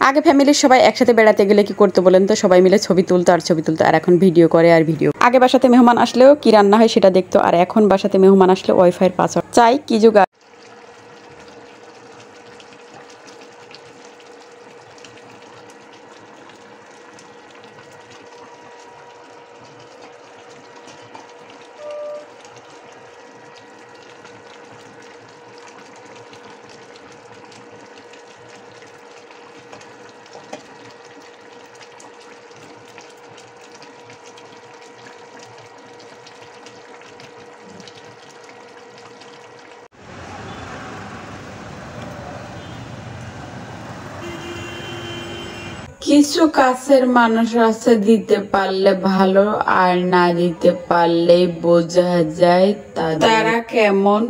আগে ফ্যামিলির সবাই একসাথে বেড়াতে গেলে কি করতে বলেন তো, সবাই মিলে ছবি তুলতো আর এখন ভিডিও করে আর ভিডিও। আগে বাসাতে মেহমান আসলেও কি রান্না হয় সেটা দেখতো, আর এখন বাসাতে মেহমান আসলে ওয়াইফাইয়ের পাসওয়ার্ড চাই, কি যুগ। কিছু কাছের মানুষ আছে, দিতে পারলে ভালো আর না দিতে পারলেই বোঝা যায় তারা কেমন।